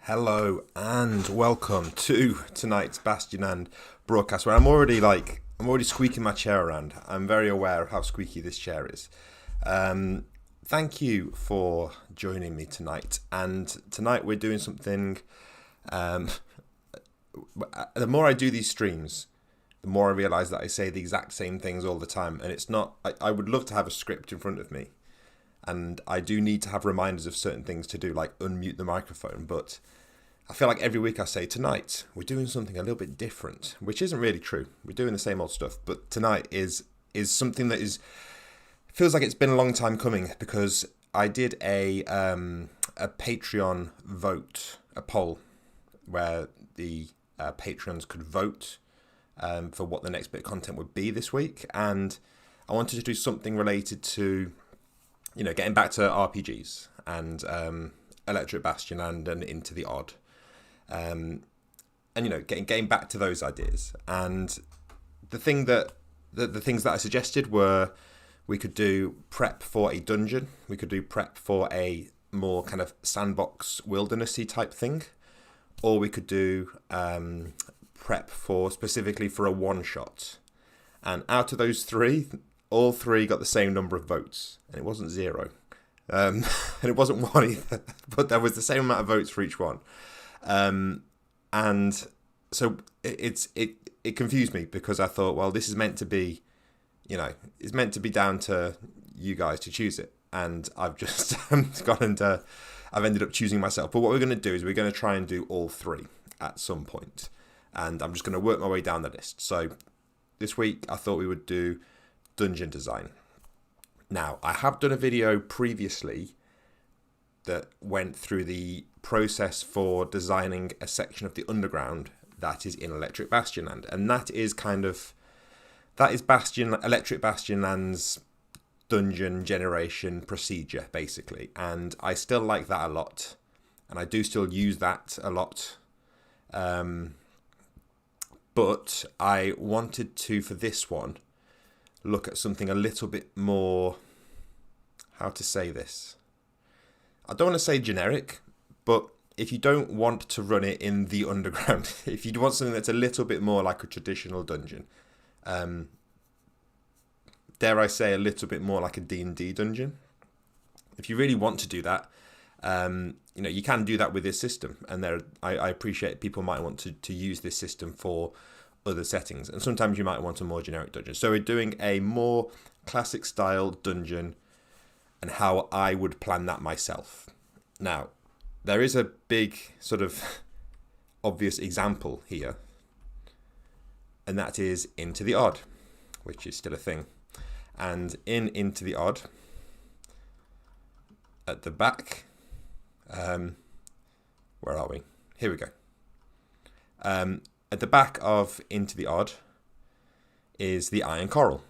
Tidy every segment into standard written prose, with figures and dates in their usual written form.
Hello and welcome to tonight's Bastion and broadcast, where I'm already squeaking my chair around. I'm very aware of how squeaky this chair is. Thank you for joining me tonight. And tonight we're doing something. The more I do these streams, the more I realise that I say the exact same things all the time, and it's not. I would love to have a script in front of me, and I do need to have reminders of certain things to do, like unmute the microphone, but I feel like every week I say, tonight we're doing something a little bit different, which isn't really true. We're doing the same old stuff, but tonight is something that feels like it's been a long time coming, because I did a Patreon vote, a poll, where the Patreons could vote for what the next bit of content would be this week, and I wanted to do something related to, getting back to RPGs and Electric Bastion and Into the Odd. And getting back to those ideas. And the things that I suggested were, we could do prep for a dungeon, we could do prep for a more kind of sandbox wildernessy type thing, or we could do prep specifically for a one shot. And out of those three, all three got the same number of votes, and it wasn't zero. And it wasn't one either, but there was the same amount of votes for each one. And so it confused me, because I thought, well, this is meant to be, it's meant to be down to you guys to choose it. And I've just I've ended up choosing myself. But what we're going to do is we're going to try and do all three at some point. And I'm just going to work my way down the list. So this week I thought we would do dungeon design. Now, I have done a video previously that went through the process for designing a section of the underground that is in Electric Bastion Land. And that is Electric Bastion Land's dungeon generation procedure, basically. And I still like that a lot. And I do still use that a lot. But I wanted to, for this one, look at something a little bit more, how to say this? I don't want to say generic, but if you don't want to run it in the underground, if you want something that's a little bit more like a traditional dungeon, dare I say a little bit more like a D&D dungeon, if you really want to do that, you can do that with this system. And I appreciate people might want to use this system for other settings, and sometimes you might want a more generic dungeon. So we're doing a more classic style dungeon and how I would plan that myself. Now, there is a big sort of obvious example here, and that is Into the Odd, which is still a thing. And Into the Odd, at the back, where are we? Here we go. At the back of Into the Odd is the Iron Coral,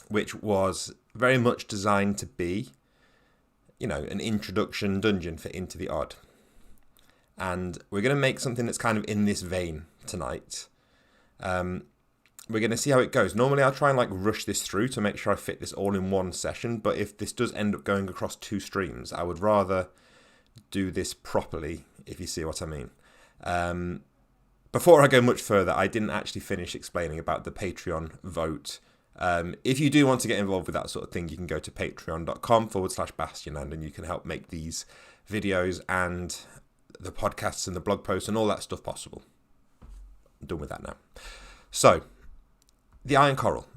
which was very much designed to be, an introduction dungeon for Into the Odd. And we're going to make something that's kind of in this vein tonight. We're going to see how it goes. Normally I'll try and rush this through to make sure I fit this all in one session, but if this does end up going across two streams, I would rather do this properly, if you see what I mean. Before I go much further, I didn't actually finish explaining about the Patreon vote. If you do want to get involved with that sort of thing, you can go to patreon.com/bastionland, and you can help make these videos and the podcasts and the blog posts and all that stuff possible. I'm done with that now. So, the Iron Coral.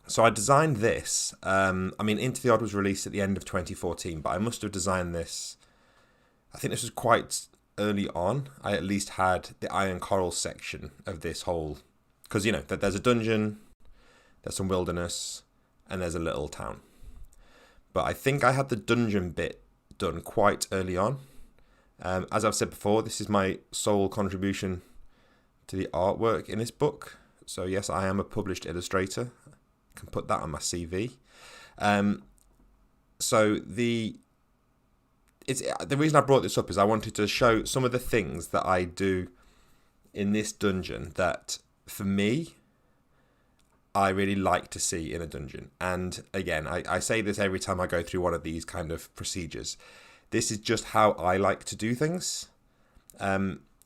So I designed this. Into the Odd was released at the end of 2014, but I must have designed this. I think this was quite early on. I at least had the Iron Coral section of this whole, because that there's a dungeon, there's some wilderness, and there's a little town. But I think I had the dungeon bit done quite early on. As I've said before, this is my sole contribution to the artwork in this book. So yes, I am a published illustrator. I can put that on my CV. The reason I brought this up is I wanted to show some of the things that I do in this dungeon that, for me, I really like to see in a dungeon. And again, I say this every time I go through one of these kind of procedures. This is just how I like to do things.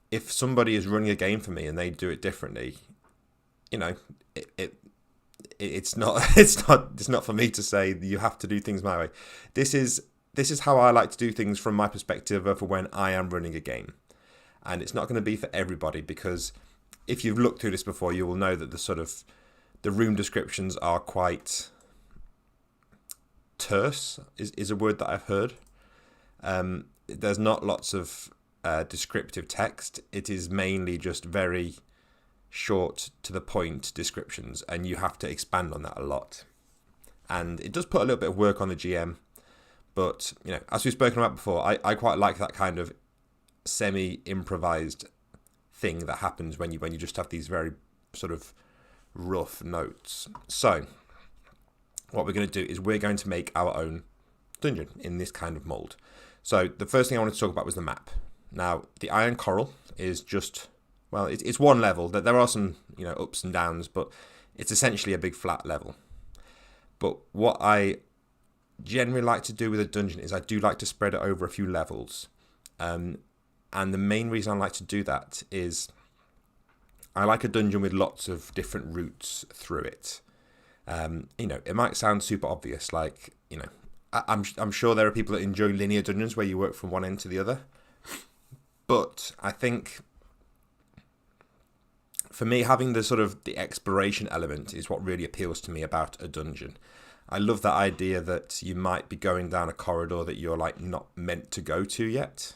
If somebody is running a game for me and they do it differently, it's not it's not for me to say you have to do things my way. This is how I like to do things from my perspective of when I am running a game, and it's not going to be for everybody, because if you've looked through this before, you will know that the room descriptions are quite terse. Is a word that I've heard. There's not lots of descriptive text. It is mainly just very short to the point descriptions, and you have to expand on that a lot. And it does put a little bit of work on the GM, but as we've spoken about before, I quite like that kind of semi-improvised thing that happens when you just have these very sort of rough notes. So what we're going to do is we're going to make our own dungeon in this kind of mold. So the first thing I wanted to talk about was the map. Now, the Iron Coral is just, well, it's one level. There are some ups and downs, but it's essentially a big flat level. But what I generally like to do with a dungeon is I do like to spread it over a few levels. And the main reason I like to do that is I like a dungeon with lots of different routes through it. It might sound super obvious, like, I'm sure there are people that enjoy linear dungeons where you work from one end to the other. But I think for me, having the exploration element is what really appeals to me about a dungeon. I love that idea that you might be going down a corridor that you're not meant to go to yet,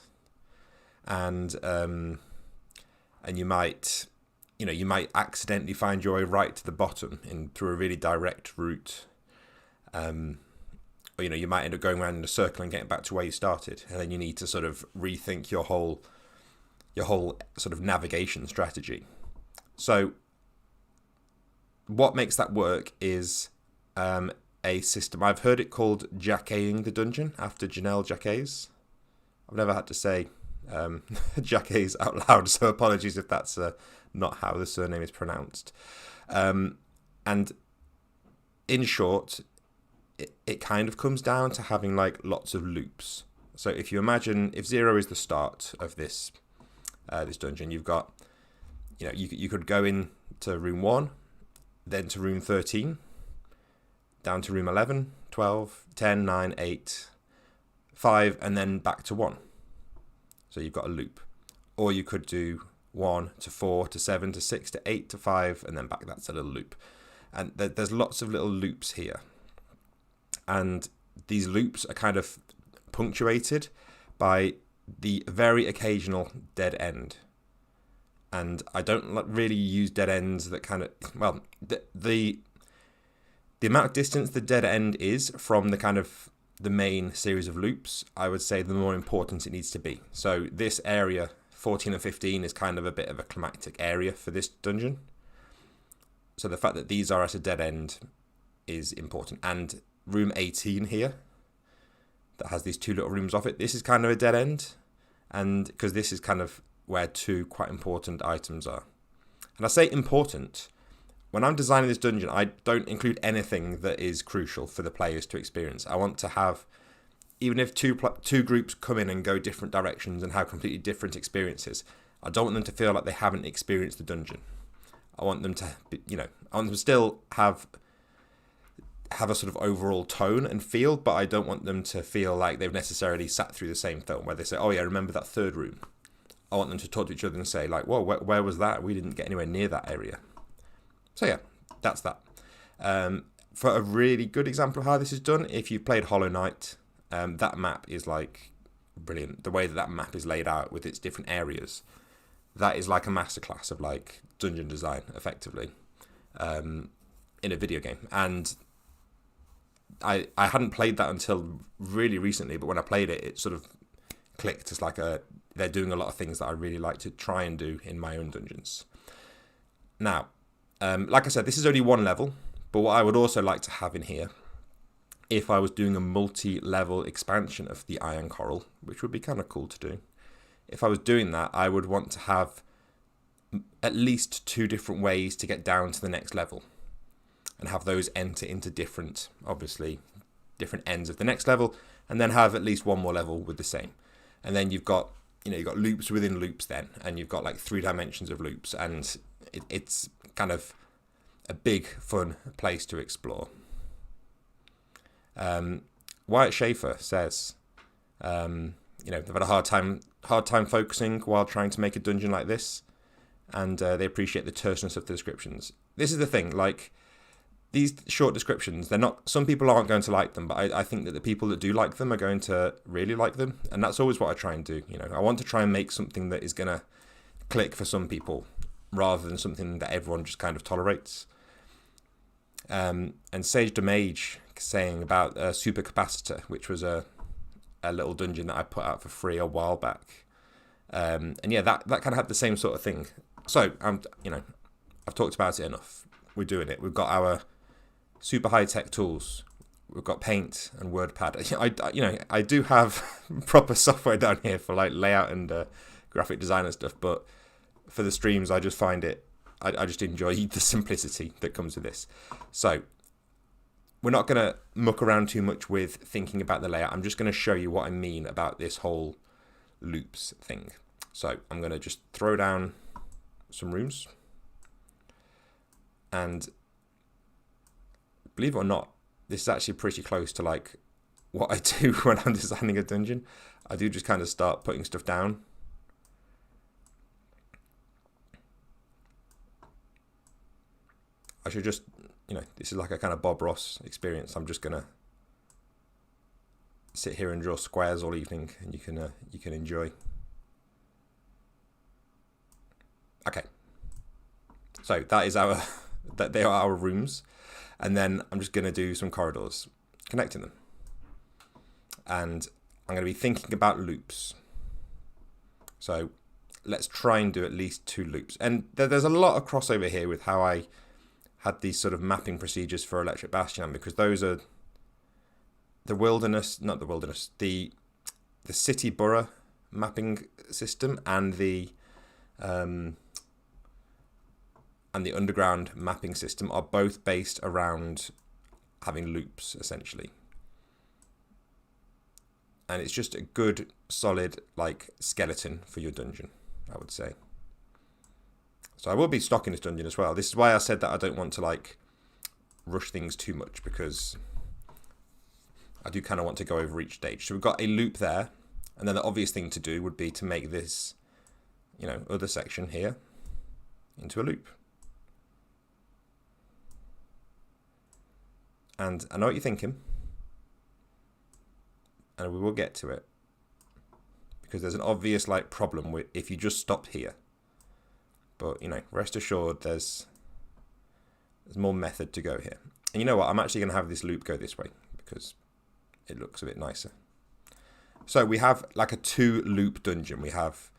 and you might accidentally find your way right to the bottom through a really direct route. Or you might end up going around in a circle and getting back to where you started, and then you need to sort of rethink your whole sort of navigation strategy. So what makes that work is a system. I've heard it called Jacqueing the dungeon, after Janelle Jacques. I've never had to say Jacques out loud, so apologies if that's not how the surname is pronounced. And in short, it kind of comes down to having lots of loops. So if you imagine, if 0 is the start of this dungeon, you've got, you could go into room 1, then to room 13, down to room 11, 12, 10, 9, 8, 5, and then back to 1. So you've got a loop. Or you could do 1 to 4 to 7 to 6 to 8 to 5, and then back. That's a little loop. And there's lots of little loops here. And these loops are kind of punctuated by the very occasional dead end. And I don't really use dead ends that kind of, well, the amount of distance the dead end is from the main series of loops, I would say the more important it needs to be. So this area, 14 and 15, is kind of a bit of a climactic area for this dungeon. So the fact that these are at a dead end is important. And room 18 here, that has these two little rooms off it, this is kind of a dead end, and because this is kind of where two quite important items are. And I say important, when I'm designing this dungeon, I don't include anything that is crucial for the players to experience. I want to have, even if two groups come in and go different directions and have completely different experiences, I don't want them to feel like they haven't experienced the dungeon. I want them to, I want them to still have a sort of overall tone and feel, but I don't want them to feel like they've necessarily sat through the same film where they say, oh yeah, remember that third room. I want them to talk to each other and say whoa, where was that? We didn't get anywhere near that area. So yeah, that's that. For a really good example of how this is done, if you've played Hollow Knight, that map is brilliant. The way that map is laid out with its different areas, that is like a masterclass of dungeon design, effectively, in a video game. And I hadn't played that until really recently, but when I played it, it sort of clicked. It's they're doing a lot of things that I really like to try and do in my own dungeons. Now, like I said, this is only one level, but what I would also like to have in here, if I was doing a multi-level expansion of the Iron Coral, which would be kind of cool to do, if I was doing that, I would want to have at least 2 different ways to get down to the next level, and have those enter into different ends of the next level, and then have at least one more level with the same. And then you've got loops within loops then, and you've got like 3 dimensions of loops, and it's kind of a big fun place to explore. Wyatt Schaefer says, they've had a hard time focusing while trying to make a dungeon like this, and they appreciate the terseness of the descriptions. This is the thing, like, these short descriptions, some people aren't going to like them, but I think that the people that do like them are going to really like them, and that's always what I try and do. I want to try and make something that is going to click for some people, rather than something that everyone just kind of tolerates. And Sage Damage saying about a supercapacitor, which was a little dungeon that I put out for free a while back. And yeah, that kind of had the same sort of thing. So I've talked about it enough. We're doing it. We've got our super high-tech tools. We've got Paint and WordPad. I do have proper software down here for like layout and graphic design and stuff, but for the streams, I just find it, I just enjoy the simplicity that comes with this. So we're not going to muck around too much with thinking about the layout. I'm just going to show you what I mean about this whole loops thing. So I'm going to just throw down some rooms. And believe it or not, this is actually pretty close to like what I do when I'm designing a dungeon. I do just kind of start putting stuff down. I should just, this is like a kind of Bob Ross experience. I'm just going to sit here and draw squares all evening, and you can enjoy. Okay. So that is they are our rooms. And then I'm just going to do some corridors, connecting them. And I'm going to be thinking about loops. So let's try and do at least 2 loops. And there's a lot of crossover here with how I had these sort of mapping procedures for Electric Bastion, because those are the city borough mapping system and the underground mapping system are both based around having loops, essentially. And it's just a good, solid, like, skeleton for your dungeon, I would say. So I will be stocking this dungeon as well. This is why I said that I don't want to, like, rush things too much, because I do kind of want to go over each stage. So we've got a loop there, and then the obvious thing to do would be to make this, other section here into a loop. And I know what you're thinking, and we will get to it, because there's an obvious problem with if you just stopped here. But rest assured, there's more method to go here. And you know what? I'm actually going to have this loop go this way because it looks a bit nicer. So we have like a 2-loop dungeon. We have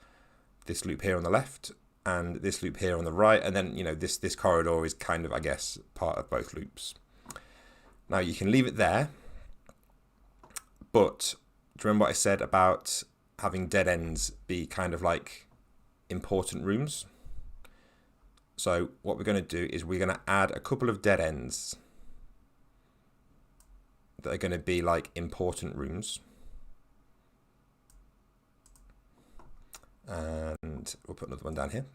this loop here on the left and this loop here on the right, and then this corridor is kind of, I guess, part of both loops. Now you can leave it there, but do you remember what I said about having dead ends be kind of like important rooms? So what we're going to do is we're going to add a couple of dead ends that are going to be like important rooms. And we'll put another one down here.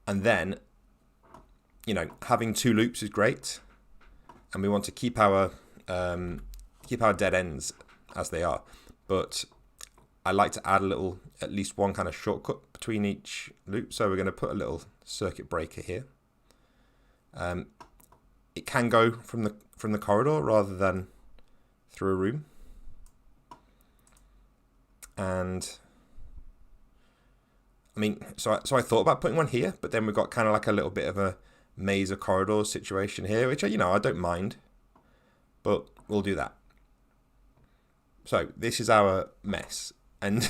And then, having 2 loops is great, and we want to keep our dead ends as they are. But I like to add at least one kind of shortcut between each loop. So we're going to put a little circuit breaker here. It can go from the corridor rather than through a room. And so I thought about putting one here, but then we've got kind of like a little bit of a maze of corridors situation here, which I don't mind, but we'll do that. So this is our mess, and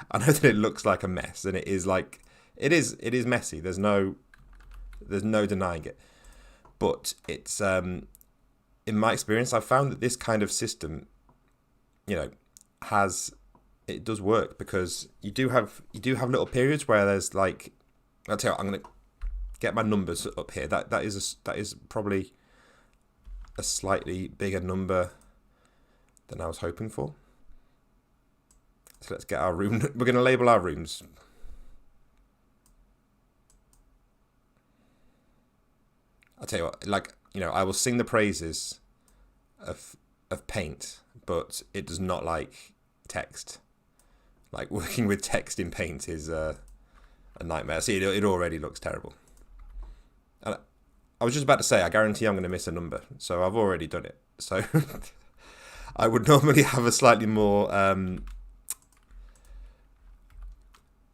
I know that it looks like a mess, and it is messy. There's no denying it, but it's in my experience, I've found that this kind of system, it does work, because you do have little periods where there's like, I'll tell you what, get my numbers up here. That is probably a slightly bigger number than I was hoping for. So let's get our room. We're going to label our rooms. I'll tell you what, like, you know, I will sing the praises of Paint, but it does not like text. Like, working with text in Paint is a nightmare. See, it already looks terrible. And I was just about to say, I guarantee I'm going to miss a number, so I've already done it. So I would normally have a slightly more,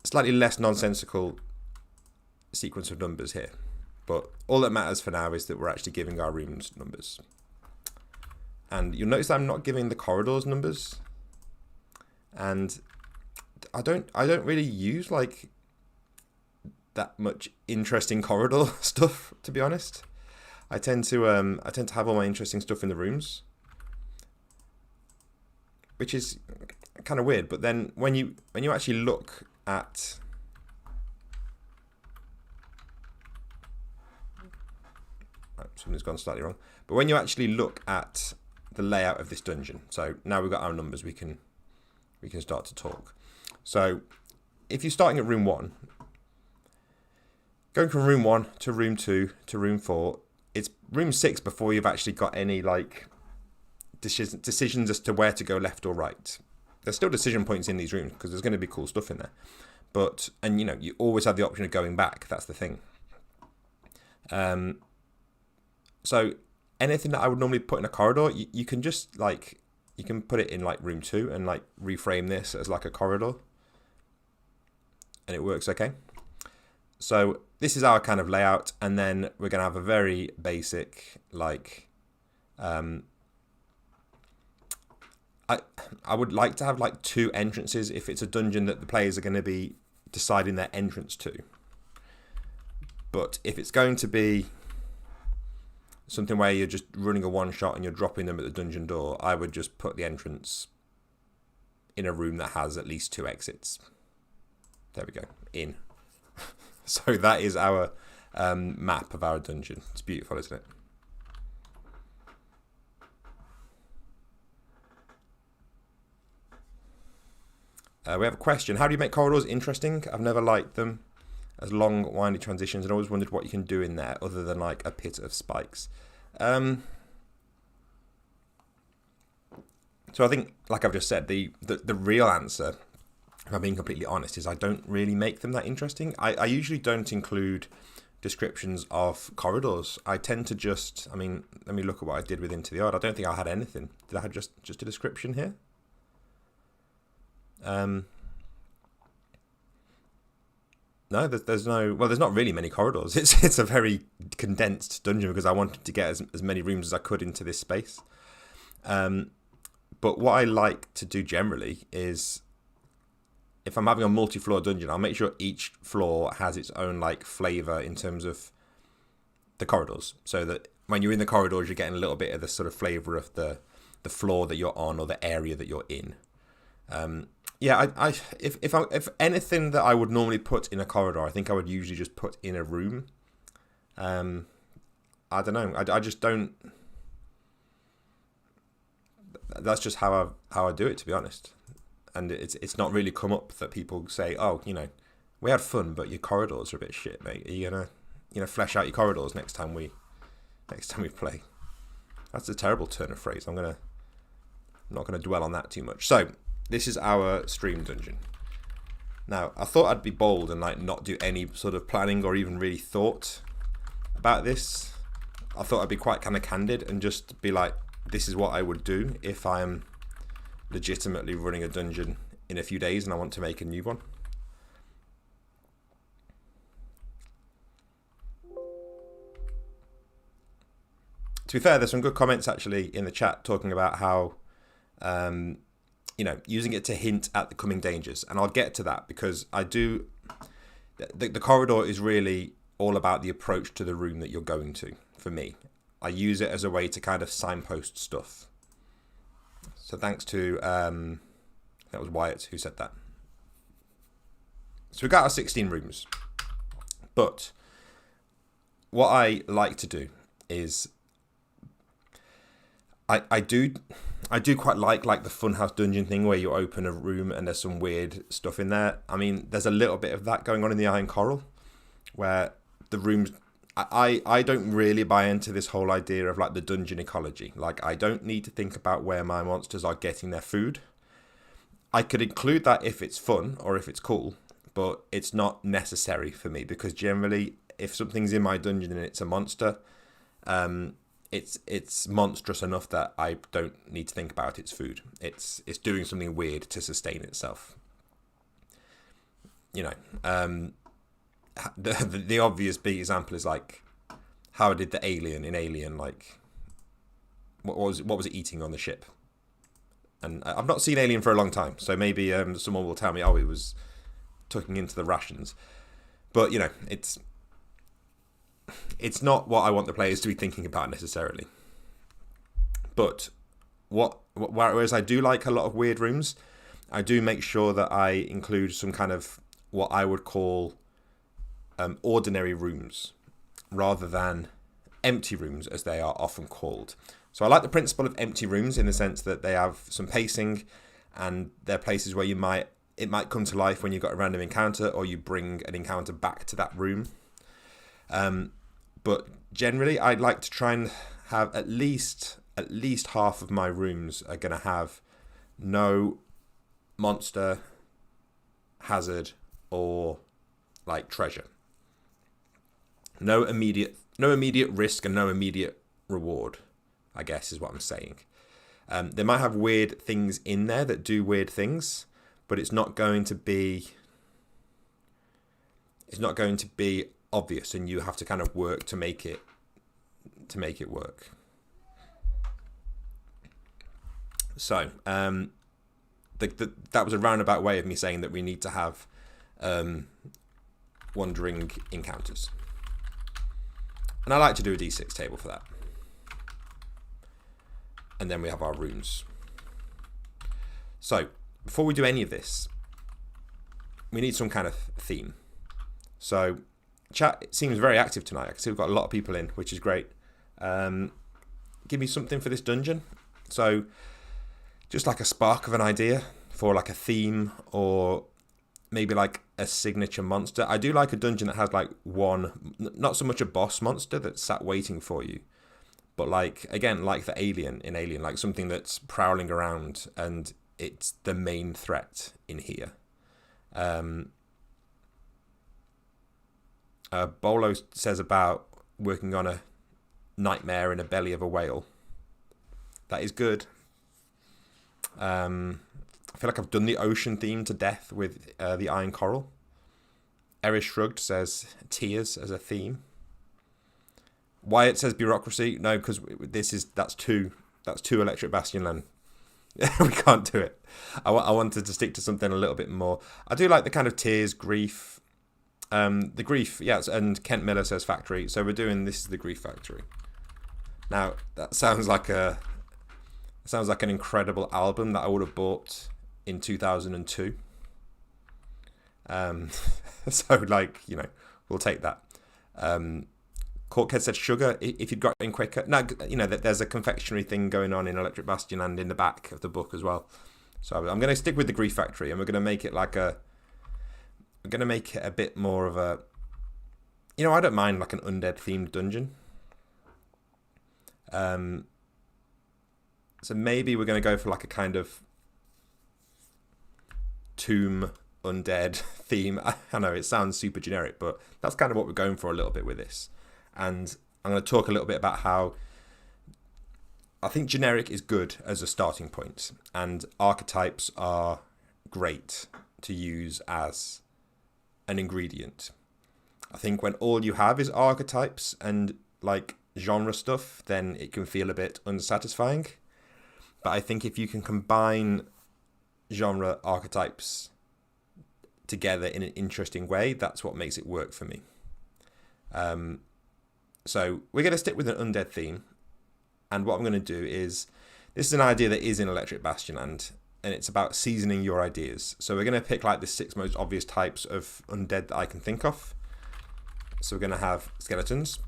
slightly less nonsensical sequence of numbers here. But all that matters for now is that we're actually giving our rooms numbers. And you'll notice that I'm not giving the corridors numbers. And I don't really use like that much interesting corridor stuff, to be honest. I tend to have all my interesting stuff in the rooms, which is kind of weird. But then when you actually look at something's gone slightly wrong. But when you actually look at the layout of this dungeon, so now we've got our numbers, we can start to talk. So if you're starting at room 1, going from room 1 to room 2 to room 4, it's room 6 before you've actually got any like decisions as to where to go left or right. There's still decision points in these rooms because there's going to be cool stuff in there. But, and you know, you always have the option of going back. That's the thing. So anything that I would normally put in a corridor, you can just like, you can put it in like room 2 and like reframe this as like a corridor. And it works okay. So this is our kind of layout. And then we're going to have a very basic, like, I would like to have like 2 entrances if it's a dungeon that the players are going to be deciding their entrance to. But if it's going to be something where you're just running a one-shot and you're dropping them at the dungeon door, I would just put the entrance in a room that has at least 2 exits. There we go. In. So that is our map of our dungeon. It's beautiful, isn't it? We have a question. How do you make corridors interesting? I've never liked them as long, windy transitions, and always wondered what you can do in there other than like a pit of spikes. So I think, like I've just said, the real answer, if I'm being completely honest, is I don't really make them that interesting. I usually don't include descriptions of corridors. I tend to just, I mean, let me look at what I did with Into the Odd. I don't think I had anything. Did I have just a description here? No, there's no. Well, there's not really many corridors. It's a very condensed dungeon because I wanted to get as many rooms as I could into this space. But what I like to do generally is, if I'm having a multi-floor dungeon, I'll make sure each floor has its own like flavor in terms of the corridors, so that when you're in the corridors, you're getting a little bit of the sort of flavor of the floor that you're on or the area that you're in. Yeah, if anything that I would normally put in a corridor, I think I would usually just put in a room. I don't know. I just don't. That's just how I do it, to be honest. And it's not really come up that people say, oh, you know, we had fun, but your corridors are a bit shit, mate. Are you gonna flesh out your corridors next time we play? That's a terrible turn of phrase. I'm not gonna dwell on that too much. So this is our stream dungeon. Now, I thought I'd be bold and like not do any sort of planning or even really thought about this. I thought I'd be quite kind of candid and just be like, this is what I would do if I'm legitimately running a dungeon in a few days and I want to make a new one. To be fair, there's some good comments actually in the chat talking about how you know, using it to hint at the coming dangers. And I'll get to that because I do... The corridor is really all about the approach to the room that you're going to, for me. I use it as a way to kind of signpost stuff. So thanks to... that was Wyatt who said that. So we got our 16 rooms. But what I like to do is I do quite like the funhouse dungeon thing where you open a room and there's some weird stuff in there. I mean, there's a little bit of that going on in the Iron Coral, where the rooms. I don't really buy into this whole idea of like the dungeon ecology. Like, I don't need to think about where my monsters are getting their food. I could include that if it's fun or if it's cool, but it's not necessary for me, because generally, if something's in my dungeon and it's a monster, it's monstrous enough that I don't need to think about its food. It's doing something weird to sustain itself. You know, the obvious big example is like, how did the alien in Alien, like, what was it eating on the ship? And I've not seen Alien for a long time, so maybe someone will tell me, oh, it was tucking into the rations. But you know, it's not what I want the players to be thinking about necessarily. But whereas I do like a lot of weird rooms, I do make sure that I include some kind of what I would call ordinary rooms, rather than empty rooms as they are often called. So I like the principle of empty rooms in the sense that they have some pacing, and they're places where it might come to life when you've got a random encounter, or you bring an encounter back to that room. But generally, I'd like to try and have at least half of my rooms are going to have no monster, hazard, or like treasure. No immediate risk and no immediate reward, I guess is what I'm saying. They might have weird things in there that do weird things, but it's not going to be obvious, and you have to kind of work to make it work. So that was a roundabout way of me saying that we need to have wandering encounters. And I like to do a d6 table for that. And then we have our runes. So, before we do any of this, we need some kind of theme. So, chat seems very active tonight. I can see we've got a lot of people in, which is great. Give me something for this dungeon. So, just like a spark of an idea for like a theme, or maybe like a signature monster. I do like a dungeon that has like one, not so much a boss monster that's sat waiting for you, but like, again, like the alien in Alien, like something that's prowling around and it's the main threat in here. Bolo says about working on a nightmare in a belly of a whale. That is good. I feel like I've done the ocean theme to death with the Iron Coral. Erish Shrugged says tears as a theme. Wyatt says bureaucracy. No, because that's too Electric Bastion land. We can't do it. I wanted to stick to something a little bit more. I do like the kind of tears, grief. The grief, yes, and Kent Miller says factory. So we're doing This is the Grief Factory. Now that sounds like an incredible album that I would have bought in 2002. So like, you know, we'll take that. Corkhead said sugar if you'd got in quicker. No, you know, there's a confectionery thing going on in Electric Bastion and in the back of the book as well. So I'm going to stick with the Grief Factory, and we're going to make it a bit more of a, you know, I don't mind like an undead themed dungeon. So maybe we're going to go for like a kind of tomb undead theme. I know it sounds super generic, but that's kind of what we're going for a little bit with this. And I'm going to talk a little bit about how I think generic is good as a starting point, and archetypes are great to use as an ingredient. I think when all you have is archetypes and like genre stuff, then it can feel a bit unsatisfying. But I think if you can combine genre archetypes together in an interesting way, that's what makes it work for me. So we're going to stick with an undead theme, and what I'm going to do is, this is an idea that is in Electric Bastion and it's about seasoning your ideas. So we're going to pick like the 6 most obvious types of undead that I can think of. So we're going to have skeletons,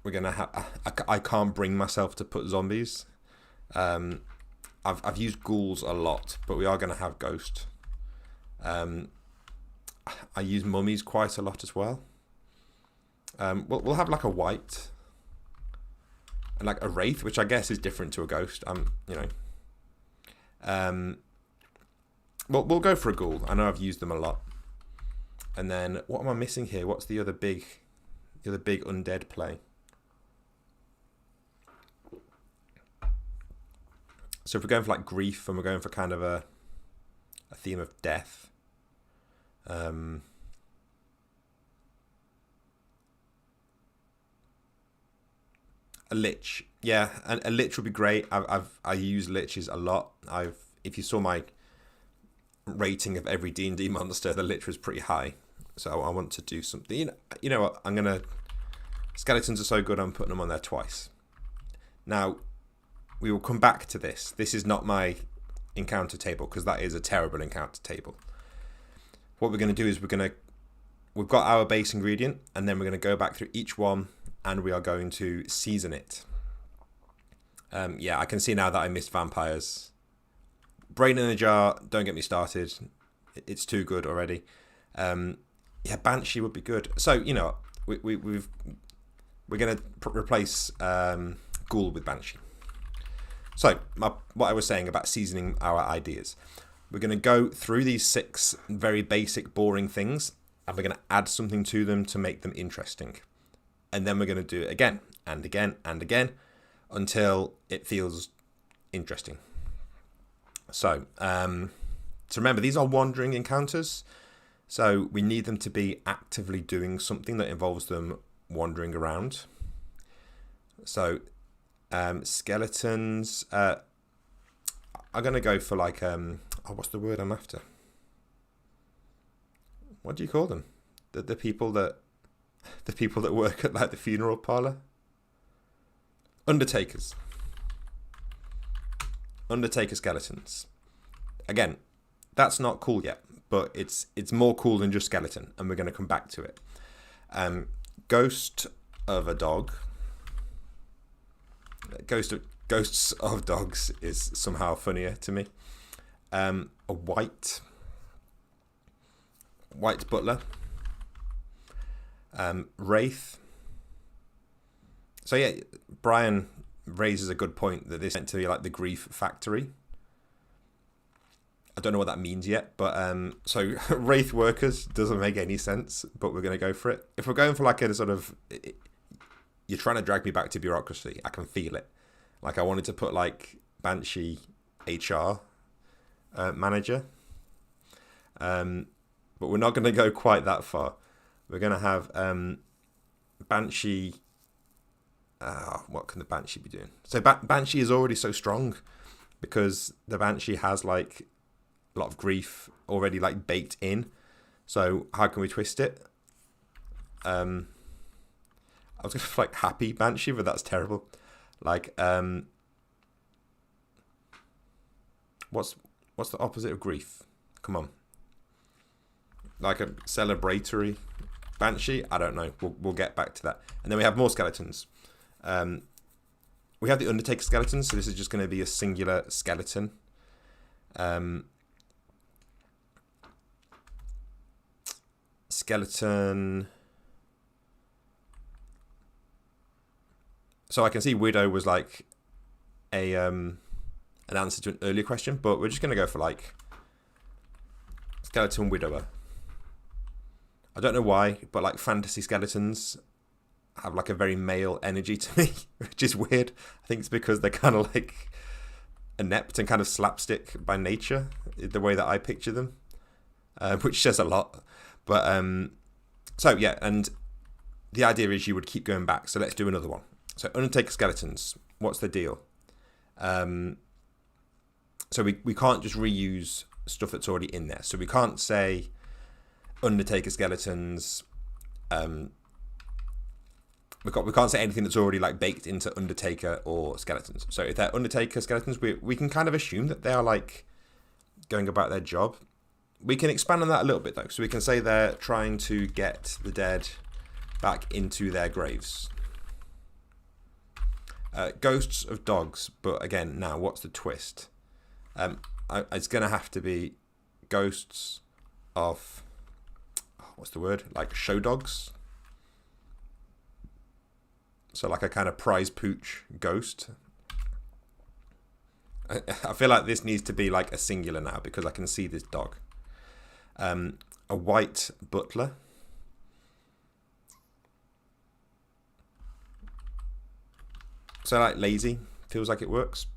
we're gonna have. I can't bring myself to put zombies. I've used ghouls a lot, but we are gonna have ghost. I use mummies quite a lot as well. We'll have like a white and like a wraith, which I guess is different to a ghost. We'll go for a ghoul. I know I've used them a lot. And then what am I missing here? What's the other big undead play? So if we're going for like grief and we're going for kind of a theme of death, a lich, yeah, and a lich would be great. I use liches a lot. If you saw my rating of every D&D monster, the lich was pretty high. So I want to do something. You know what? Skeletons are so good, I'm putting them on there twice. Now, we will come back to this. This is not my encounter table because that is a terrible encounter table. What we're going to do is we've got our base ingredient, and then we're going to go back through each one, and we are going to season it. Yeah, I can see now that I missed vampires. Brain in a jar, don't get me started. It's too good already. Yeah, Banshee would be good. So, we're going to replace Ghoul with Banshee. So, what I was saying about seasoning our ideas. We're going to go through these 6 very basic, boring things, and we're going to add something to them to make them interesting. And then we're going to do it again, and again, and again, until it feels interesting. So, remember, these are wandering encounters, so we need them to be actively doing something that involves them wandering around. So, skeletons, I'm going to go for like, what's the word I'm after? What do you call them? The people that work at like the funeral parlor? Undertakers. Undertaker skeletons. Again, that's not cool yet, but it's more cool than just skeleton, and we're going to come back to it. Ghost of a dog. Ghosts of dogs is somehow funnier to me. A white butler. Wraith. So yeah, Brian raises a good point that this is meant to be like the grief factory. I don't know what that means yet, but so Wraith workers doesn't make any sense, but we're going to go for it. If we're going for like a sort of, you're trying to drag me back to bureaucracy, I can feel it. Like I wanted to put like Banshee HR manager, but we're not going to go quite that far. We're going to have Banshee. What can the Banshee be doing? So Banshee is already so strong because the Banshee has like a lot of grief already like baked in. So how can we twist it? I was going to like happy Banshee, but that's terrible. Like what's the opposite of grief? Come on. Like a celebratory Banshee? I don't know. We'll get back to that. And then we have more skeletons. We have the Undertaker skeleton, so this is just going to be a singular skeleton. Skeleton. So I can see Widow was like an answer to an earlier question, but we're just going to go for like skeleton widower. I don't know why, but like fantasy skeletons have like a very male energy to me, which is weird. I think it's because they're kind of like inept and kind of slapstick by nature, the way that I picture them, which says a lot. But so yeah, and the idea is you would keep going back. So let's do another one. So Undertaker skeletons, what's the deal? So we can't just reuse stuff that's already in there. So we can't say Undertaker skeletons. We can't say anything that's already like baked into Undertaker or skeletons. So if they're Undertaker skeletons, we can kind of assume that they are like going about their job. We can expand on that a little bit though. So we can say they're trying to get the dead back into their graves. Ghosts of dogs, but again, now what's the twist? It's going to have to be ghosts of, what's the word? Like show dogs. So like a kind of prize pooch ghost. I feel like this needs to be like a singular now because I can see this dog. A white butler. So like lazy, feels like it works.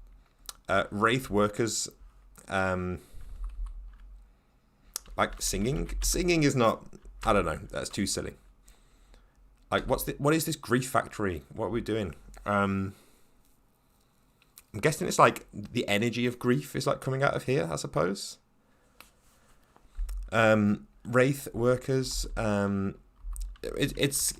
Wraith workers, like singing. Singing is not, I don't know, that's too silly. Like what is this grief factory? What are we doing? I'm guessing it's like the energy of grief is like coming out of here, I suppose. Wraith workers, it's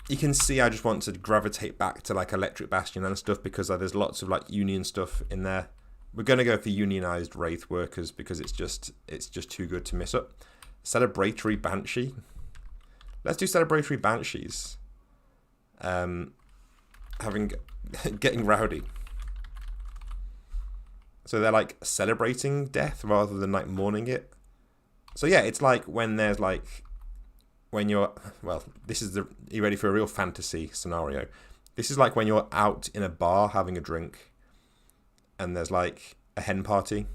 you can see I just want to gravitate back to like Electric Bastion and stuff because there's lots of like union stuff in there. We're going to go for unionized Wraith workers because it's just too good to miss up. Celebratory Banshee. Let's do Celebratory Banshees. Getting rowdy. So they're like celebrating death rather than like mourning it. So yeah, it's like when there's like, when you're, well, this is you ready for a real fantasy scenario? This is like when you're out in a bar having a drink and there's like a hen party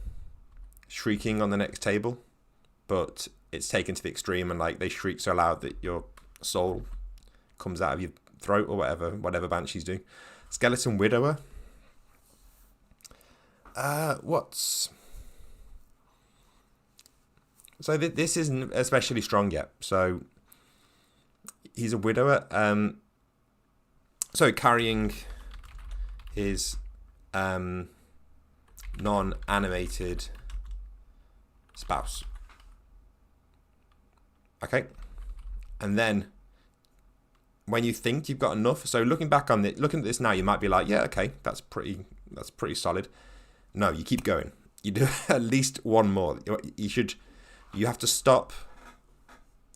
shrieking on the next table, but it's taken to the extreme and like they shriek so loud that your soul comes out of your throat or whatever banshees do. Skeleton Widower. So this isn't especially strong yet. So he's a widower. So carrying his non-animated spouse. Okay, and then when you think you've got enough, so looking at this now, you might be like, yeah, okay, that's pretty solid. No, you keep going. You do at least one more. You have to stop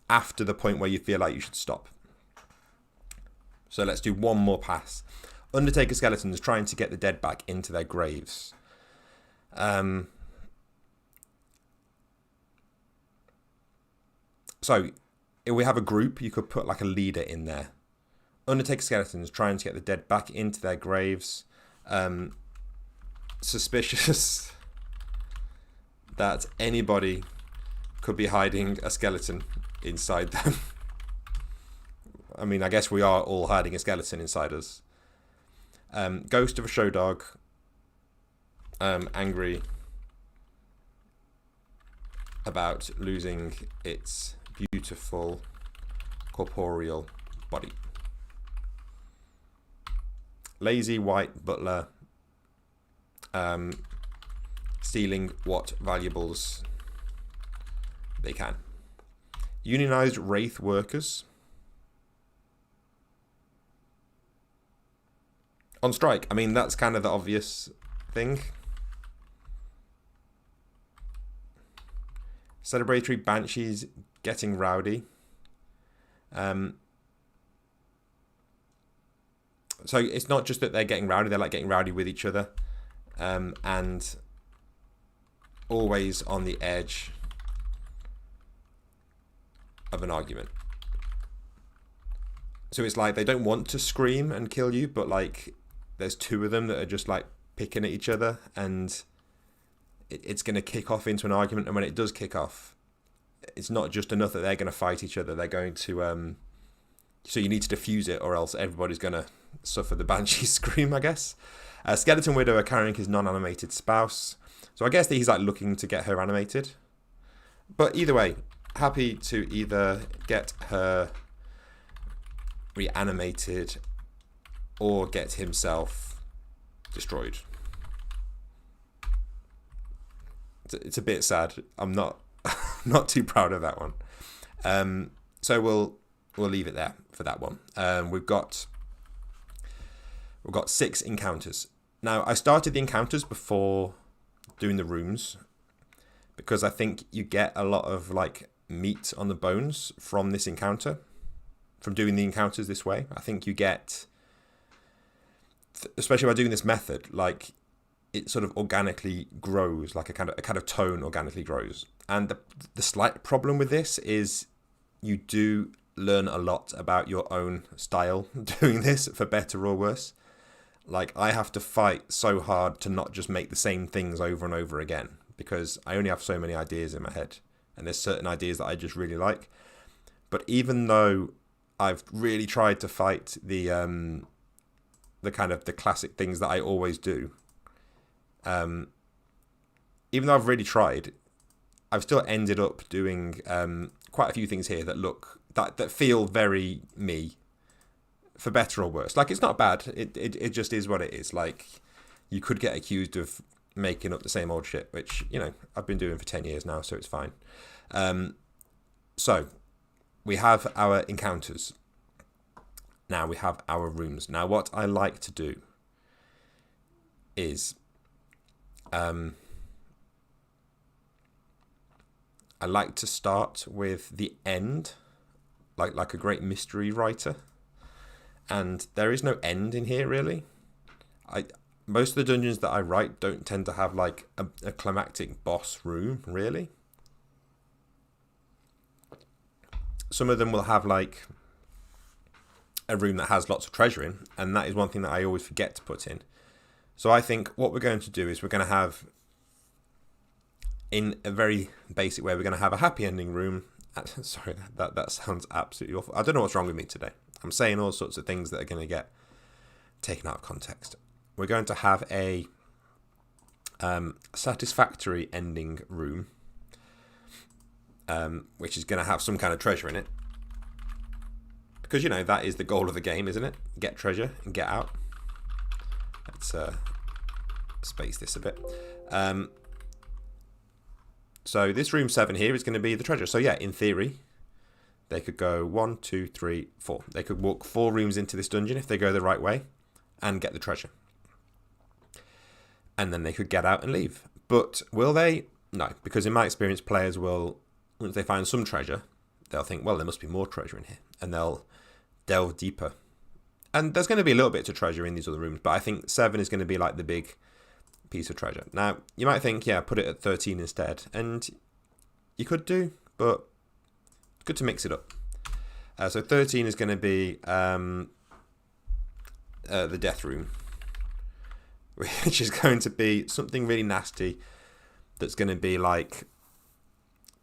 after the point where you feel like you should stop. So let's do one more pass. Undertaker skeletons trying to get the dead back into their graves. So if we have a group, you could put like a leader in there. Undertaker skeletons trying to get the dead back into their graves. Suspicious that anybody could be hiding a skeleton inside them. I mean, I guess we are all hiding a skeleton inside us. Ghost of a show dog. Angry about losing its beautiful corporeal body. Lazy white butler. Stealing what valuables they can. Unionized wraith workers. On strike. I mean, that's kind of the obvious thing. Celebratory banshees getting rowdy. So it's not just that they're getting rowdy, they're like getting rowdy with each other. And always on the edge of an argument. So it's like they don't want to scream and kill you, but like there's two of them that are just like picking at each other, and it's going to kick off into an argument. And when it does kick off, it's not just enough that they're going to fight each other. They're going to so you need to defuse it, or else everybody's going to suffer the banshee scream, I guess. Skeleton Widower carrying his non-animated spouse. So I guess that he's like looking to get her animated. But either way, happy to either get her reanimated or get himself destroyed. It's a bit sad. I'm not not too proud of that one. So we'll leave it there for that one. We've got 6 encounters. Now, I started the encounters before doing the rooms because I think you get a lot of like meat on the bones from this encounter, from doing the encounters this way. I think you get especially by doing this method, like it sort of organically grows, like a kind of tone organically grows. And the slight problem with this is you do learn a lot about your own style doing this, for better or worse. Like, I have to fight so hard to not just make the same things over and over again, because I only have so many ideas in my head, and there's certain ideas that I just really like. But even though I've really tried to fight the kind of the classic things that I always do, even though I've really tried, I've still ended up doing quite a few things here that feel very me, for better or worse. Like, it's not bad. It just is what it is. Like, you could get accused of making up the same old shit, which, you know, I've been doing for 10 years now, so it's fine. So we have our encounters. Now we have our rooms. Now, what I like to do is I like to start with the end, like a great mystery writer. And there is no end in here, really. Most of the dungeons that I write don't tend to have like a climactic boss room, really. Some of them will have like a room that has lots of treasure in, and that is one thing that I always forget to put in. So I think what we're going to do is we're going to have, in a very basic way, we're going to have a happy ending room. Sorry, that sounds absolutely awful. I don't know what's wrong with me today. I'm saying all sorts of things that are going to get taken out of context. We're going to have a satisfactory ending room, which is going to have some kind of treasure in it. Because, you know, that is the goal of the game, isn't it? Get treasure and get out. Let's space this a bit. So this room 7 here is going to be the treasure. So yeah, in theory, they could go 1, 2, 3, 4. They could walk 4 rooms into this dungeon if they go the right way and get the treasure. And then they could get out and leave. But will they? No, because in my experience, players will, once they find some treasure, they'll think, well, there must be more treasure in here. And they'll delve deeper. And there's going to be a little bit of treasure in these other rooms, but I think 7 is going to be like the big piece of treasure. Now, you might think, yeah, put it at 13 instead. And you could do, but it's good to mix it up. So 13 is going to be the death room, which is going to be something really nasty that's going to be like,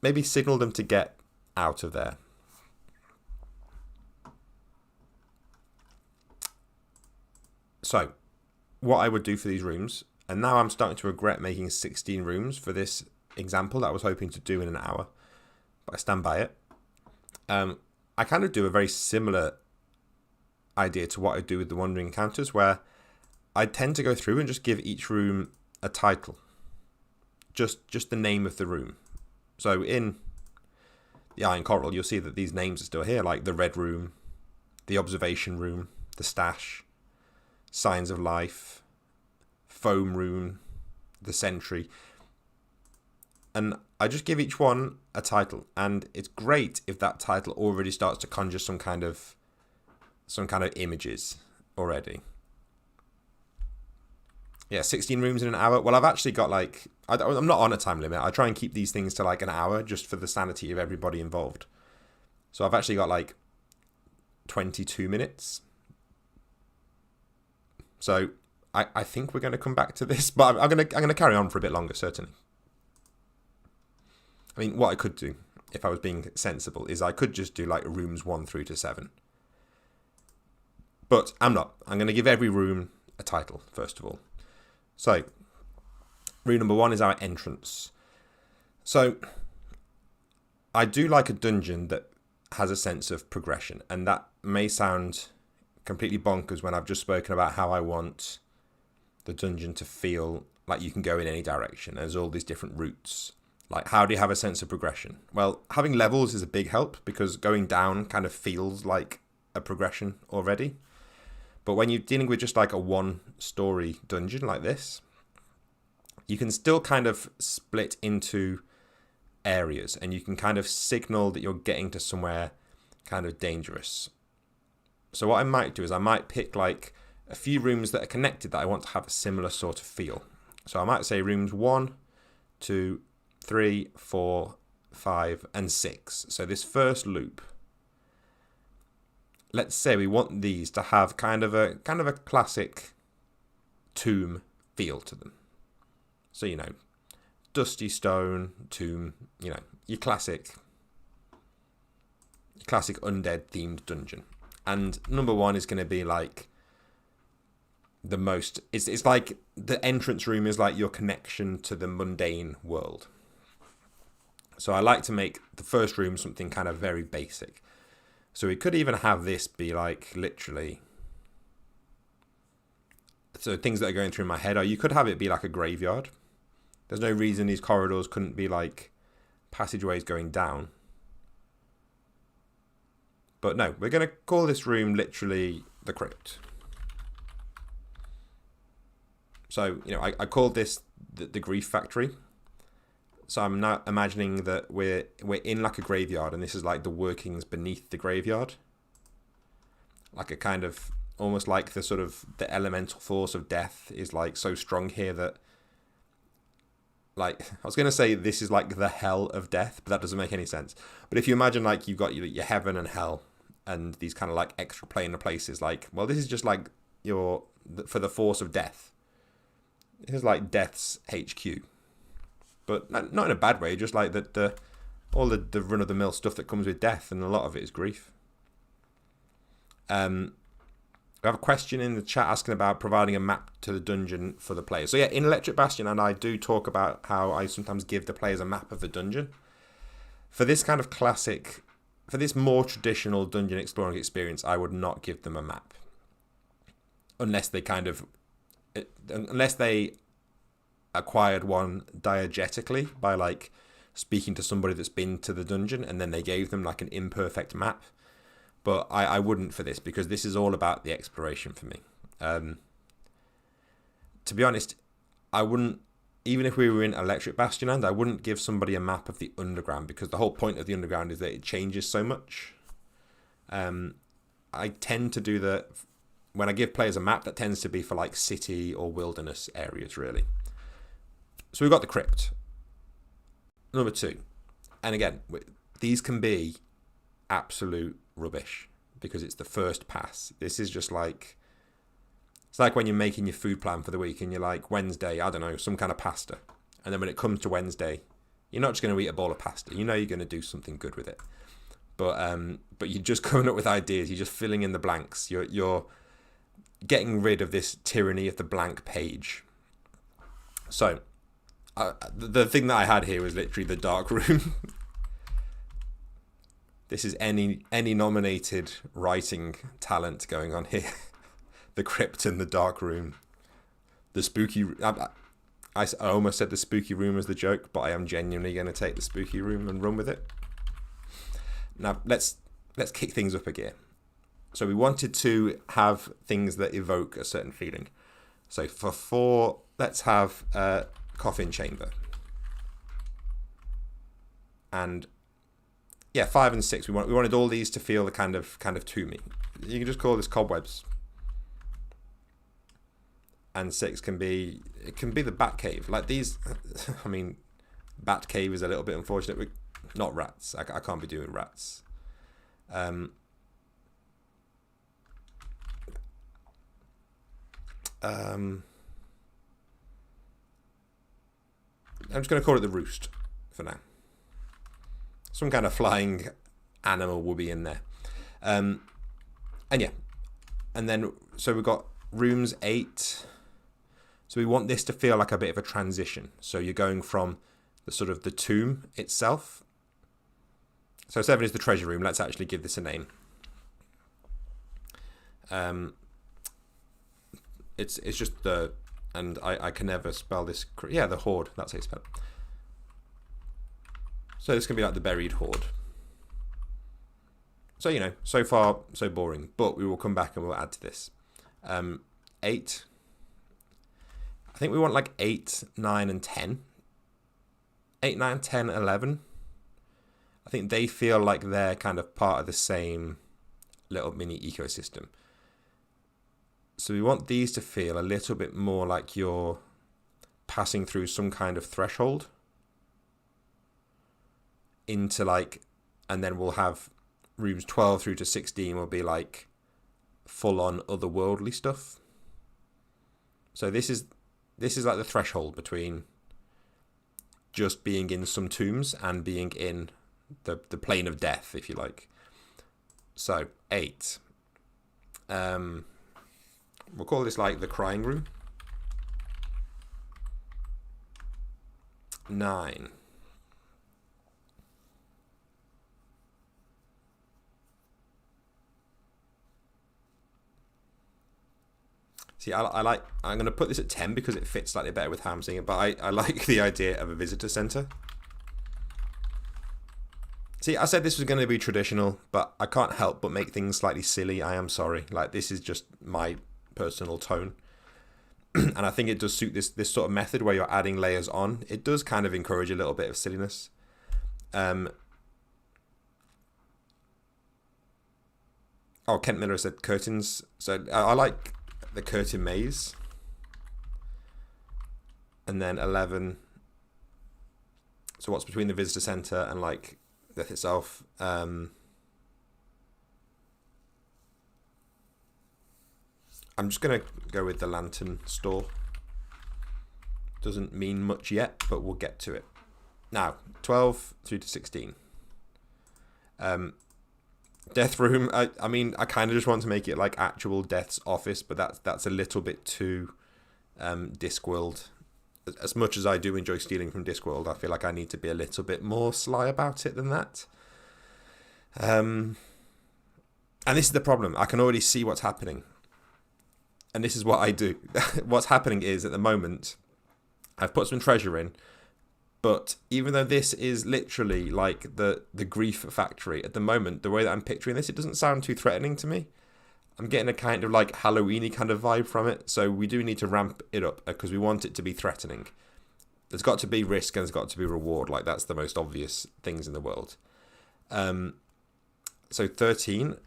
maybe signal them to get out of there. So, what I would do for these rooms, and now I'm starting to regret making 16 rooms for this example that I was hoping to do in an hour, but I stand by it. I kind of do a very similar idea to what I do with the Wandering Encounters, where I tend to go through and just give each room a title. Just the name of the room. So in the Iron Coral, you'll see that these names are still here, like the Red Room, the Observation Room, the Stash, Signs of Life, Foam Room, the Sentry. And I just give each one a title, and it's great if that title already starts to conjure some kind of images already. Yeah, 16 rooms in an hour. Well, I've actually got like, I'm not on a time limit. I try and keep these things to like an hour just for the sanity of everybody involved. So I've actually got like 22 minutes. So I think we're going to come back to this, but I'm going to carry on for a bit longer, certainly. I mean, what I could do, if I was being sensible, is I could just do like rooms 1 through to 7. But I'm not. I'm going to give every room a title, first of all. So, room number 1 is our entrance. So, I do like a dungeon that has a sense of progression, and that may sound completely bonkers when I've just spoken about how I want the dungeon to feel like you can go in any direction. There's all these different routes. Like, how do you have a sense of progression? Well, having levels is a big help, because going down kind of feels like a progression already. But when you're dealing with just like a 1-story dungeon like this, you can still kind of split into areas, and you can kind of signal that you're getting to somewhere kind of dangerous. So what I might do is I might pick like a few rooms that are connected that I want to have a similar sort of feel. So I might say rooms 1, 2, 3, 4, 5, and 6. So this first loop, let's say we want these to have kind of a classic tomb feel to them. So, you know, dusty stone, tomb, you know, your classic undead themed dungeon. And number 1 is going to be like the most, it's like the entrance room is like your connection to the mundane world. So I like to make the first room something kind of very basic. So we could even have this be like literally, so things that are going through my head are, you could have it be like a graveyard. There's no reason these corridors couldn't be like passageways going down. But no, we're going to call this room literally the crypt. So, you know, I called this the grief factory. So I'm now imagining that we're in like a graveyard, and this is like the workings beneath the graveyard. Like a kind of, almost like the sort of, the elemental force of death is like so strong here that, like, I was going to say this is like the hell of death, but that doesn't make any sense. But if you imagine like you've got your heaven and hell and these kind of like extra planar places, like, well, this is just like for the force of death. This is like death's HQ. But not in a bad way, just like all the run-of-the-mill stuff that comes with death, and a lot of it is grief. We have a question in the chat asking about providing a map to the dungeon for the players. So yeah, in Electric Bastion, and I do talk about how I sometimes give the players a map of the dungeon. For this kind of classic, for this more traditional dungeon exploring experience, I would not give them a map. Unless they acquired one diegetically by like speaking to somebody that's been to the dungeon, and then they gave them like an imperfect map. But I wouldn't for this, because this is all about the exploration for me. To be honest, I wouldn't, even if we were in Electric Bastion, I wouldn't give somebody a map of the underground, because the whole point of the underground is that it changes so much. I tend to do when I give players a map, that tends to be for like city or wilderness areas, really. So we've got the crypt. Number 2. And again, these can be absolute rubbish because it's the first pass. This is just like, it's like when you're making your food plan for the week and you're like, Wednesday, I don't know, some kind of pasta. And then when it comes to Wednesday, you're not just going to eat a bowl of pasta. You know you're going to do something good with it. But you're just coming up with ideas. You're just filling in the blanks. You're getting rid of this tyranny of the blank page. So the thing that I had here was literally the dark room. This is any nominated writing talent going on here. The crypt and the dark room. The spooky... I almost said the spooky room as the joke, but I am genuinely going to take the spooky room and run with it. Now, let's kick things up a gear. So we wanted to have things that evoke a certain feeling. So for 4, let's have a coffin chamber. And yeah, 5 and 6, we wanted all these to feel the kind of tomby. You can just call this cobwebs. And 6 can be the bat cave. Like these, I mean, bat cave is a little bit unfortunate. Not rats. I can't be doing rats. I'm just going to call it the roost for now. Some kind of flying animal will be in there. And yeah. And then, so we've got rooms 8. So we want this to feel like a bit of a transition. So you're going from the sort of the tomb itself. So 7 is the treasure room. Let's actually give this a name. It's just the, and I can never spell this. Yeah, the hoard. That's how you spell it. So this can be like the buried hoard. So, you know, so far, so boring. But we will come back and we'll add to this. 8. I think we want like 8, 9, and 10. 8, 9, 10, 11. I think they feel like they're kind of part of the same little mini ecosystem. So we want these to feel a little bit more like you're passing through some kind of threshold into like, and then we'll have rooms 12 through to 16 will be like full on otherworldly stuff. So this is like the threshold between just being in some tombs and being in the plane of death, if you like. So 8. We'll call this like the crying room. 9. See, I'm going to put this at 10 because it fits slightly better with how I'm seeing it, but I like the idea of a visitor centre. See, I said this was going to be traditional, but I can't help but make things slightly silly. I am sorry. Like, this is just my personal tone. And I think it does suit this sort of method where you're adding layers on. It does kind of encourage a little bit of silliness. Oh, Kent Miller said curtains. So I like the curtain maze. And then 11. So what's between the visitor centre and like death itself? I'm just going to go with the lantern store. Doesn't mean much yet, but we'll get to it. Now, 12 through to 16. Death room, I mean, I kind of just want to make it like actual Death's office, but that's a little bit too Discworld. As much as I do enjoy stealing from Discworld, I feel like I need to be a little bit more sly about it than that. And this is the problem. I can already see what's happening. And this is what I do. What's happening is, at the moment, I've put some treasure in, but even though this is literally like the grief factory, at the moment, the way that I'm picturing this, it doesn't sound too threatening to me. I'm getting a kind of like Halloween-y kind of vibe from it, so we do need to ramp it up because we want it to be threatening. There's got to be risk and there's got to be reward. Like, that's the most obvious things in the world. So 13.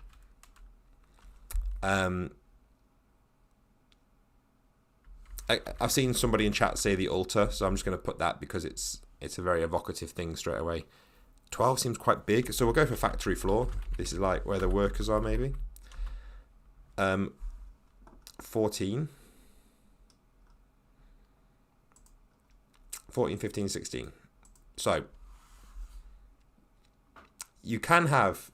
I've seen somebody in chat say the altar, so I'm just going to put that because it's a very evocative thing straight away. 12 seems quite big, so we'll go for factory floor. This is like where the workers are, maybe. 14, 15, 16. So you can have,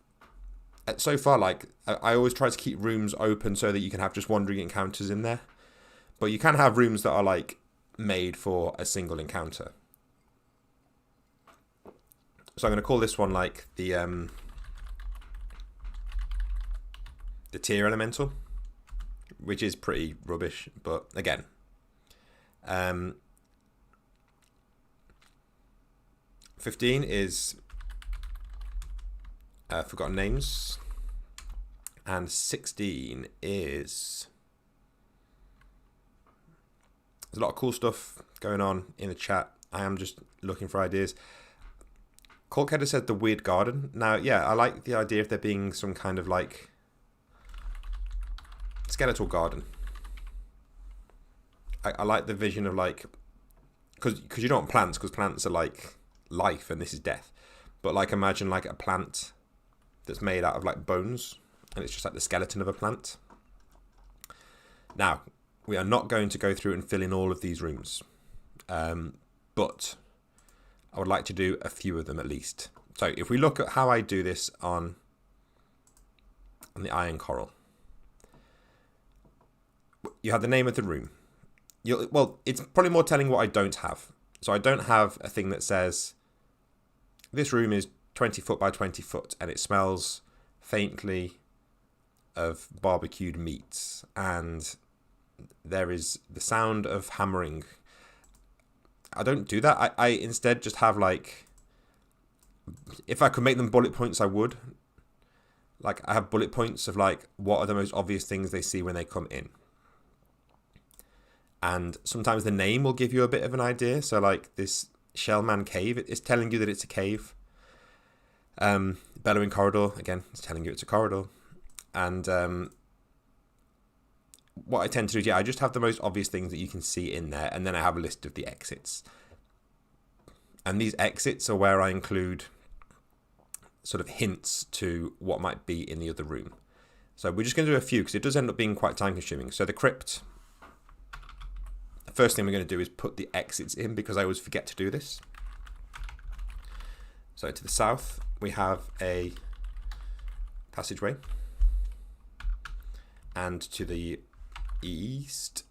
so far, like, I always try to keep rooms open so that you can have just wandering encounters in there. But you can have rooms that are like made for a single encounter. So I'm going to call this one like the tier elemental, which is pretty rubbish. But again, 15 is forgotten names, and 16 is. There's a lot of cool stuff going on in the chat. I am just looking for ideas. Colkheader said the weird garden. Now, yeah, I like the idea of there being some kind of like skeletal garden. I like the vision of like, because you don't want plants, because plants are like life and this is death. But like, imagine like a plant that's made out of like bones and it's just like the skeleton of a plant. Now, we are not going to go through and fill in all of these rooms, but I would like to do a few of them at least. So if we look at how I do this on the Iron Coral, you have the name of the room. Well, it's probably more telling what I don't have. So I don't have a thing that says this room is 20 foot by 20 foot and it smells faintly of barbecued meats and there is the sound of hammering. I don't do that. I instead just have like, if I could make them bullet points, I would. Like, I have bullet points of like, what are the most obvious things they see when they come in. And sometimes the name will give you a bit of an idea. So like this Shellman Cave, it's telling you that it's a cave. Bellowing Corridor, again, it's telling you it's a corridor. And what I tend to do is, I just have the most obvious things that you can see in there, and then I have a list of the exits. And these exits are where I include sort of hints to what might be in the other room. So we're just going to do a few because it does end up being quite time consuming. So the crypt, the first thing we're going to do is put the exits in because I always forget to do this. So to the south, we have a passageway. And to the east,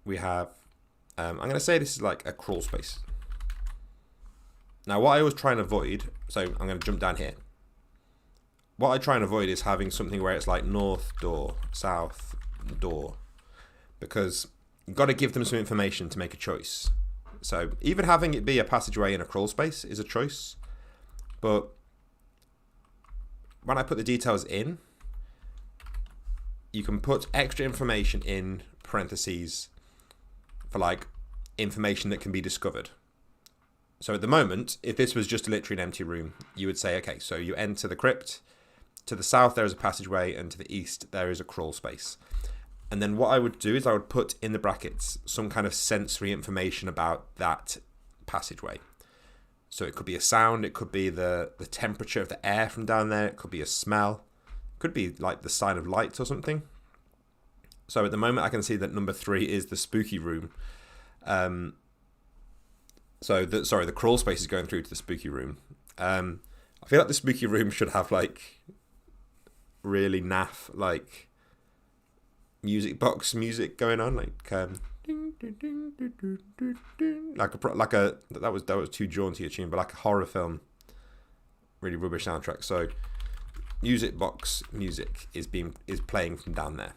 we have, I'm going to say this is like a crawl space. Now, what I always try and avoid, so I'm going to jump down here. What I try and avoid is having something where it's like north door, south door, because you've got to give them some information to make a choice. So even having it be a passageway in a crawl space is a choice, but when I put the details in, you can put extra information in parentheses for like information that can be discovered. So at the moment, if this was just literally an empty room, you would say, okay, so you enter the crypt, to the south there is a passageway, and to the east there is a crawl space. And then what I would do is I would put in the brackets some kind of sensory information about that passageway. So it could be a sound, it could be the temperature of the air from down there, it could be a smell, it could be like the sign of light or something. So at the moment I can see that number 3 is the spooky room. The crawl space is going through to the spooky room. I feel like the spooky room should have like really naff like music box music going on, like that was too jaunty a tune, but like a horror film, really rubbish soundtrack. So music box music is playing from down there,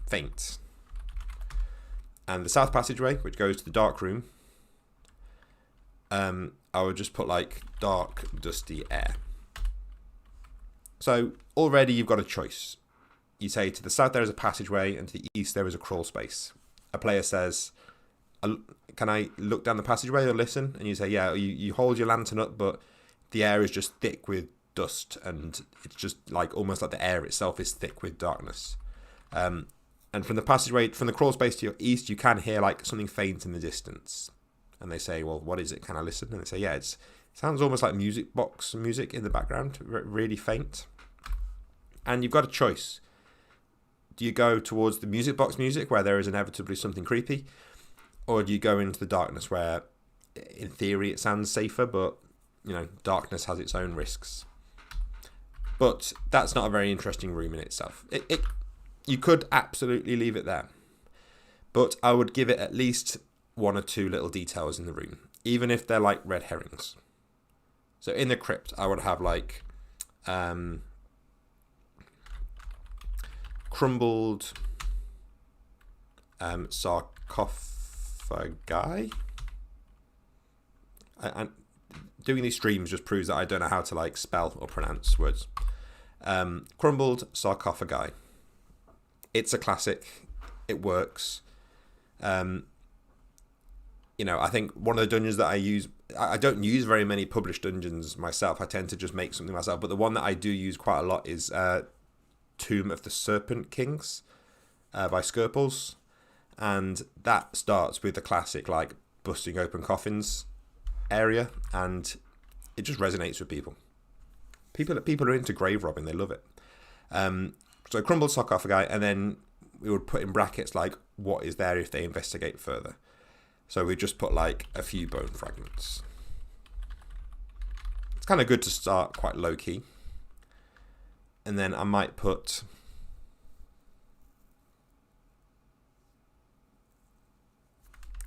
faint. And the south passageway, which goes to the dark room, I would just put like dark, dusty air. So already you've got a choice. You say to the south there is a passageway, and to the east there is a crawl space. A player says, can I look down the passageway or listen? And you say, yeah. You hold your lantern up, but the air is just thick with dust, and it's just like almost like the air itself is thick with darkness. And from the passageway, from the crawl space to your east, you can hear like something faint in the distance. And they say, well, what is it? Can I listen? And they say, yeah, it sounds almost like music box music in the background, really faint. And you've got a choice. Do you go towards the music box music where there is inevitably something creepy? Or do you go into the darkness where, in theory, it sounds safer, but, darkness has its own risks. But that's not a very interesting room in itself. You could absolutely leave it there. But I would give it at least 1 or 2 little details in the room, even if they're like red herrings. So in the crypt, I would have like crumbled sarcophagi. And doing these streams just proves that I don't know how to like spell or pronounce words. Crumbled sarcophagi. It's a classic. It works. I think one of the dungeons that I use, I don't use very many published dungeons myself. I tend to just make something myself. But the one that I do use quite a lot is Tomb of the Serpent Kings by Skirples. And that starts with the classic, like, busting open coffins area. And it just resonates with people. People are into grave robbing. They love it. So crumbled sarcophagi, and then we would put in brackets, like, what is there if they investigate further. So we just put like a few bone fragments. It's kind of good to start quite low key. And then I might put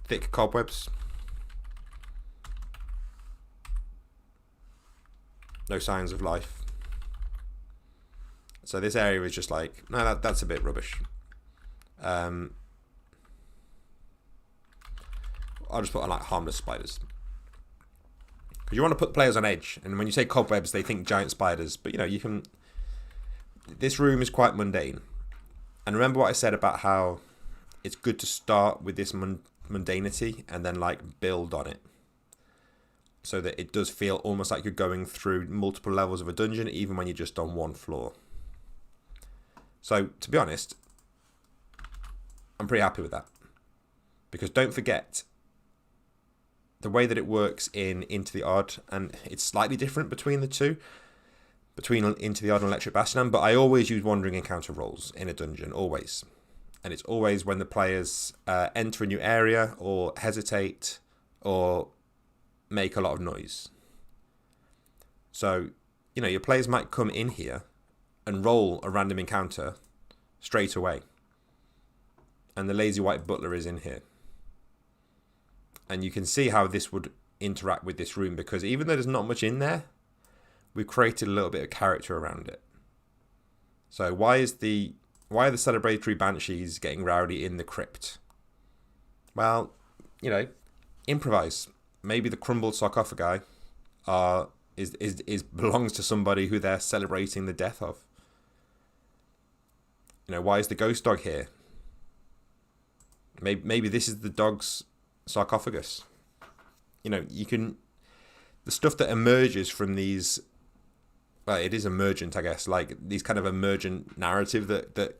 thick cobwebs. No signs of life. So this area is just like, no, that's a bit rubbish. I'll just put on like harmless spiders. Because you want to put players on edge. And when you say cobwebs, they think giant spiders. But you can... This room is quite mundane. And remember what I said about how it's good to start with this mundanity and then like build on it. So that it does feel almost like you're going through multiple levels of a dungeon, even when you're just on one floor. So, to be honest, I'm pretty happy with that. Because don't forget, the way that it works in Into the Odd, and it's slightly different between the two, between Into the Odd and Electric Bastion, but I always use Wandering Encounter rolls in a dungeon, always. And it's always when the players enter a new area, or hesitate, or make a lot of noise. So, you know, your players might come in here and roll a random encounter straight away. And the Lazy White Butler is in here. And you can see how this would interact with this room, because even though there's not much in there, we've created a little bit of character around it. So why are the celebratory Banshees getting rowdy in the crypt? Well, you know, improvise. Maybe the crumbled sarcophagi belongs to somebody who they're celebrating the death of. You know, why is the ghost dog here? Maybe this is the dog's sarcophagus. You know, you can, the stuff that emerges from these, well, it is emergent, I guess, like these kind of emergent narrative that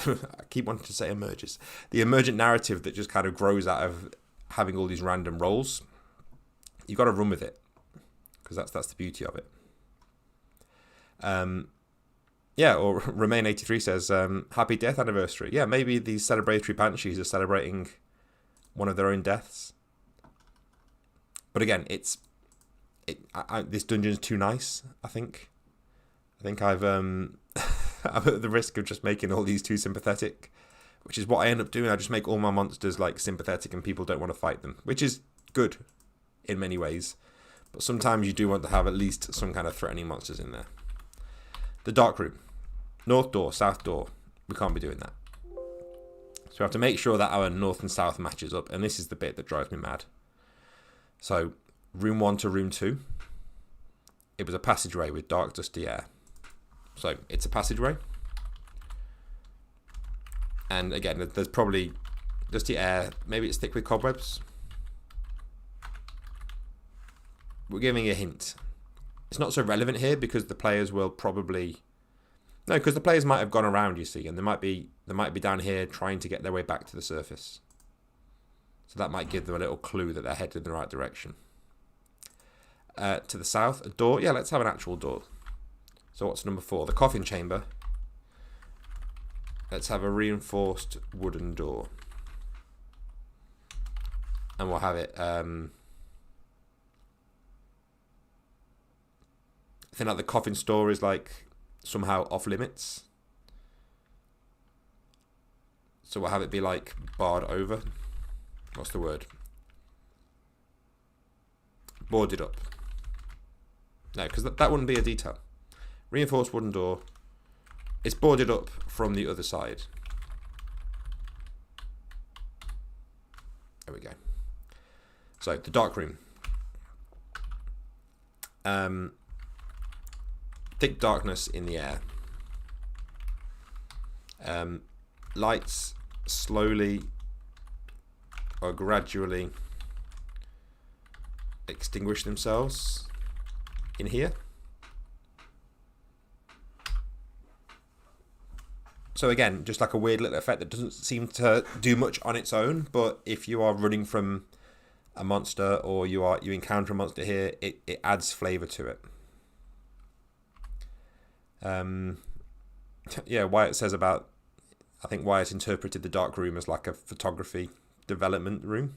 I keep wanting to say emerges. The emergent narrative that just kind of grows out of having all these random rolls. You've got to run with it, because that's the beauty of it. Yeah, or Remain83 says, happy death anniversary. Yeah, maybe these celebratory Banshees are celebrating one of their own deaths. But again, this dungeon's too nice, I think. I think I've I'm at the risk of just making all these too sympathetic, which is what I end up doing. I just make all my monsters like sympathetic and people don't want to fight them, which is good in many ways. But sometimes you do want to have at least some kind of threatening monsters in there. The dark room. North door, south door. We can't be doing that. So we have to make sure that our north and south matches up. And this is the bit that drives me mad. So room 1 to room 2. It was a passageway with dark, dusty air. So it's a passageway. And again, there's probably dusty air. Maybe it's thick with cobwebs. We're giving a hint. It's not so relevant here because the players will probably... No, because the players might have gone around, you see, and they might be down here trying to get their way back to the surface. So that might give them a little clue that they're headed in the right direction. To the south, a door. Yeah, let's have an actual door. So what's number 4? The coffin chamber. Let's have a reinforced wooden door. And we'll have it... I think like the coffin store is like somehow off limits. So we'll have it be like barred over. What's the word? Boarded up. No, because that wouldn't be a detail. Reinforced wooden door. It's boarded up from the other side. There we go. So the dark room. Thick darkness in the air. Lights slowly or gradually extinguish themselves in here. So again, just like a weird little effect that doesn't seem to do much on its own, but if you are running from a monster or you encounter a monster here, it adds flavour to it. Yeah, Wyatt says about, I think Wyatt interpreted the dark room as like a photography development room,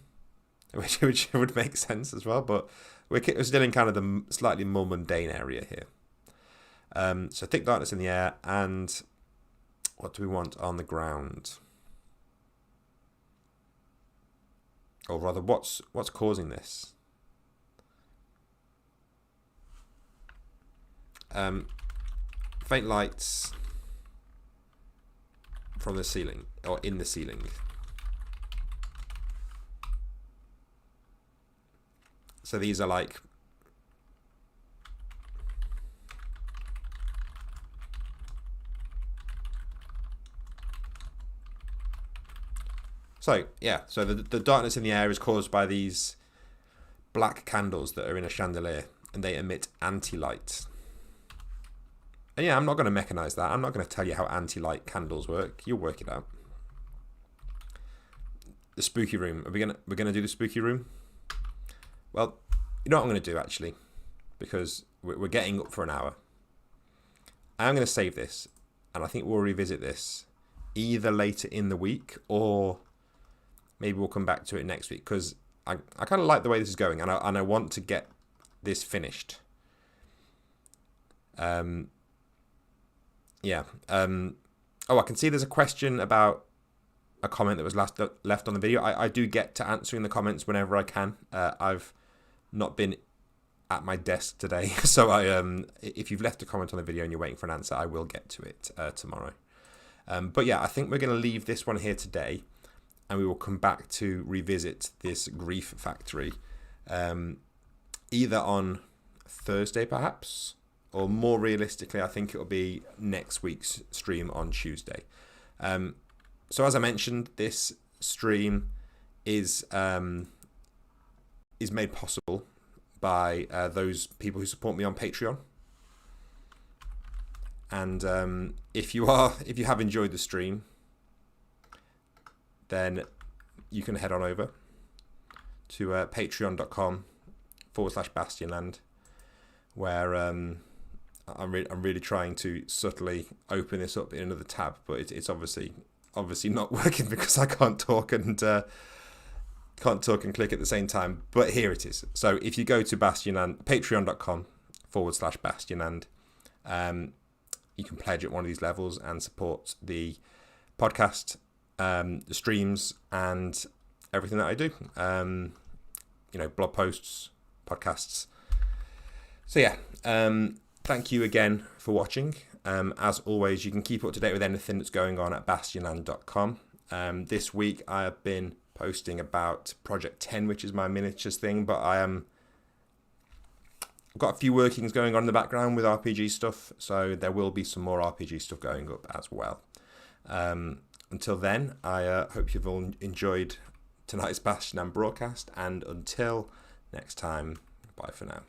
which would make sense as well, but we're still in kind of the slightly more mundane area here. So thick darkness in the air, and what do we want on the ground? Or rather, what's causing this? Faint lights from the ceiling, or in the ceiling. So these are like... So, yeah, so the darkness in the air is caused by these black candles that are in a chandelier, and they emit anti-light. And yeah, I'm not going to mechanize that. I'm not going to tell you how anti-light candles work. You'll work it out. The spooky room. We're gonna do the spooky room? Well, you know what I'm going to do, actually? Because we're getting up for an hour. I'm going to save this, and I think we'll revisit this either later in the week, or maybe we'll come back to it next week, because I kind of like the way this is going, and I want to get this finished. Yeah. Oh, I can see there's a question about a comment that was left on the video. I do get to answering the comments whenever I can. I've not been at my desk today, so if you've left a comment on the video and you're waiting for an answer, I will get to it tomorrow. But yeah, I think we're going to leave this one here today, and we will come back to revisit this grief factory either on Thursday perhaps, or more realistically, I think it'll be next week's stream on Tuesday. So as I mentioned, this stream is made possible by those people who support me on Patreon. And if you have enjoyed the stream, then you can head on over to patreon.com/Bastionland, where I'm really trying to subtly open this up in another tab, but it's obviously not working because I can't talk and click at the same time. But here it is. So if you go to Bastionland, patreon.com/Bastionland, you can pledge at one of these levels and support the podcast, the streams, and everything that I do. Blog posts, podcasts. So yeah, thank you again for watching. As always, you can keep up to date with anything that's going on at bastionland.com. This week I have been posting about Project 10, which is my miniatures thing, but I've got a few workings going on in the background with RPG stuff, so there will be some more RPG stuff going up as well. Until then, I hope you've all enjoyed tonight's Bastionland broadcast, and until next time, bye for now.